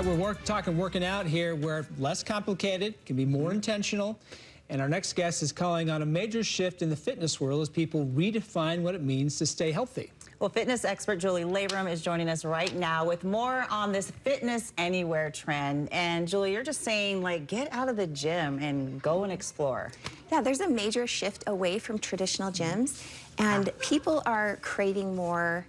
We're talking working out here where less complicated, can be more intentional. And our next guest is calling on a major shift in the fitness world as people redefine what it means to stay healthy. Well, fitness expert Julie Labrum is joining us right now with more on this fitness anywhere trend. And Julie, you're just saying, like, get out of the gym and go and explore. Yeah, there's a major shift away from traditional gyms, and people are craving more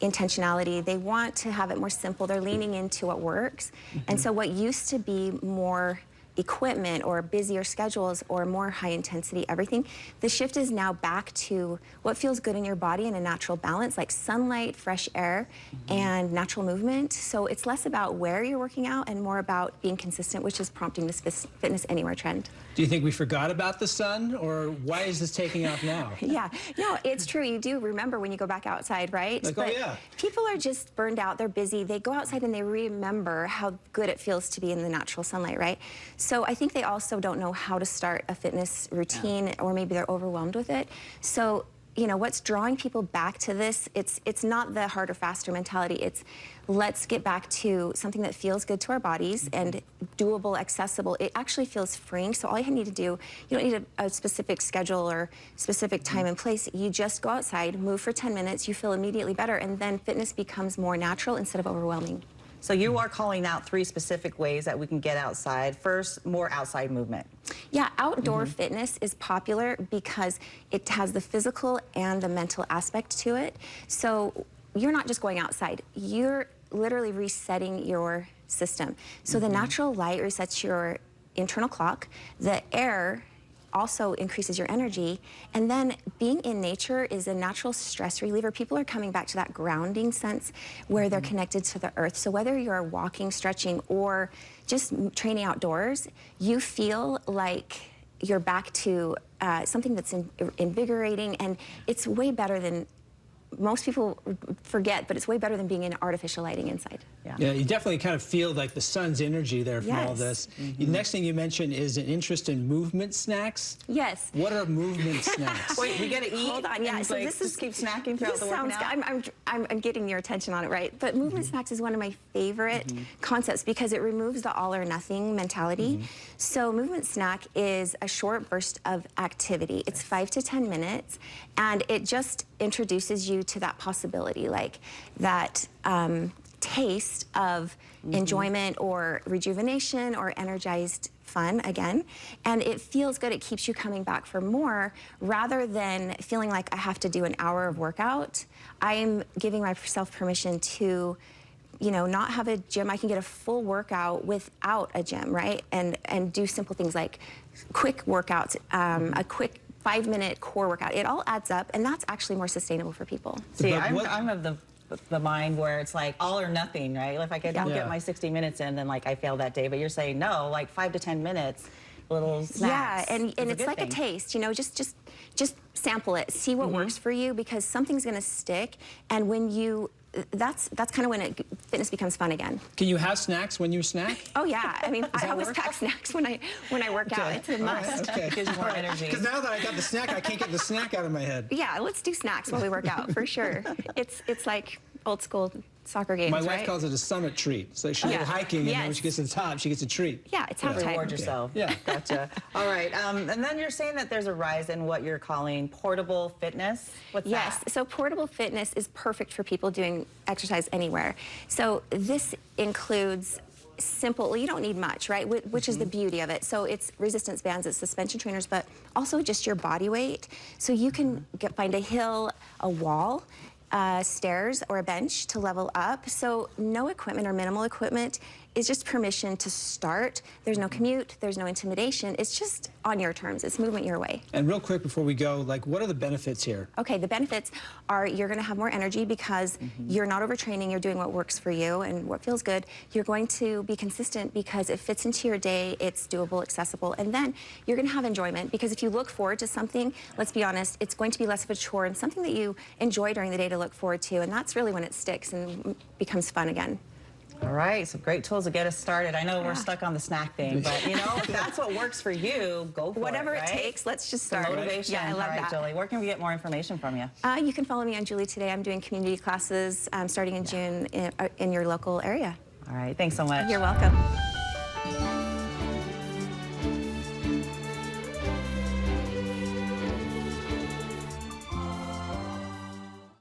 intentionality. They want to have it more simple. They're leaning into what works. And so what used to be more equipment or busier schedules or more high intensity everything, the shift is now back to what feels good in your body in a natural balance, like sunlight, fresh air, and natural movement. So it's less about where you're working out and more about being consistent, which is prompting this fitness anywhere trend. Do you think we forgot about the sun, or why is this taking off now? Yeah, no, it's true. You do remember when you go back outside, right? Like, but oh yeah. People are just burned out. They're busy. They go outside and they remember how good it feels to be in the natural sunlight, right? So I think they also don't know how to start a fitness routine, or maybe they're overwhelmed with it. So, you know, what's drawing people back to this, it's not the harder, faster mentality. It's let's get back to something that feels good to our bodies and doable, accessible. It actually feels freeing. So all you need to do, you don't need a specific schedule or specific time and place. You just go outside, move for 10 minutes, you feel immediately better, and then fitness becomes more natural instead of overwhelming. So you are calling out 3 specific ways that we can get outside. First, more outside movement. Yeah, outdoor fitness is popular because it has the physical and the mental aspect to it. So you're not just going outside, you're literally resetting your system. So the natural light resets your internal clock, the air also increases your energy, and then being in nature is a natural stress reliever. People are coming back to that grounding sense where they're connected to the earth. So whether you're walking, stretching, or just training outdoors, you feel like you're back to something that's invigorating, and it's way better than most people forget, but it's way better than being in artificial lighting inside. Yeah, you definitely kind of feel like the sun's energy there from all this. The next thing you mentioned is an interest in movement snacks. Yes. What are movement snacks? Wait, we gotta eat. Hold on, yeah. So like, this is keep snacking throughout the workout. I'm getting your attention on it, right? But movement snacks is one of my favorite concepts because it removes the all or nothing mentality. So movement snack is a short burst of activity. It's 5 to 10 minutes, and it just introduces you to that possibility, like that taste of enjoyment or rejuvenation or energized fun again. And it feels good. It keeps you coming back for more rather than feeling like I have to do an hour of workout. I'm giving myself permission to, you know, not have a gym. I can get a full workout without a gym, right? And do simple things like quick workouts, a quick 5-minute core workout. It all adds up, and that's actually more sustainable for people. See, I'm of the mind where it's like all or nothing, right? If I don't get my 60 minutes in, then like I fail that day. But you're saying no, like 5 to 10 minutes, little snacks. Yeah, and it's like a taste, you know, just sample it, see what works for you, because something's gonna stick, and when you that's kind of when fitness becomes fun again. Can you have snacks when you snack? Oh yeah, I mean, I always pack snacks when I work out. It's a must. It gives you more energy. Because now that I got the snack, I can't get the snack out of my head. Yeah, let's do snacks while we work out for sure. It's like old school soccer games. My wife right? calls it a summit treat. So she goes hiking, and then when she gets to the top, she gets a treat. Yeah, it's halftime. Reward yourself. Yeah. Gotcha. All right. And then you're saying that there's a rise in what you're calling portable fitness. What's that? Yes. So portable fitness is perfect for people doing exercise anywhere. So this includes simple, you don't need much, right? Which is the beauty of it. So it's resistance bands, it's suspension trainers, but also just your body weight. So you can find a hill, a wall, stairs, or a bench to level up. So no equipment or minimal equipment is just permission to start. There's no commute, there's no intimidation. It's just on your terms. It's movement your way. And real quick before we go, like, what are the benefits here? Okay, the benefits are you're gonna have more energy because you're not overtraining, you're doing what works for you and what feels good. You're going to be consistent because it fits into your day, it's doable, accessible, and then you're gonna have enjoyment because if you look forward to something, let's be honest, it's going to be less of a chore and something that you enjoy during the day to look forward to, and that's really when it sticks and becomes fun again. All right, some great tools to get us started. I know we're stuck on the snack thing, but you know, if that's what works for you, go for Whatever it, right? it takes, let's just start. Motivation. Yeah, I love that. Julie, where can we get more information from you? You can follow me on Julie Today. I'm doing community classes starting in June in your local area. All right, thanks so much. You're welcome.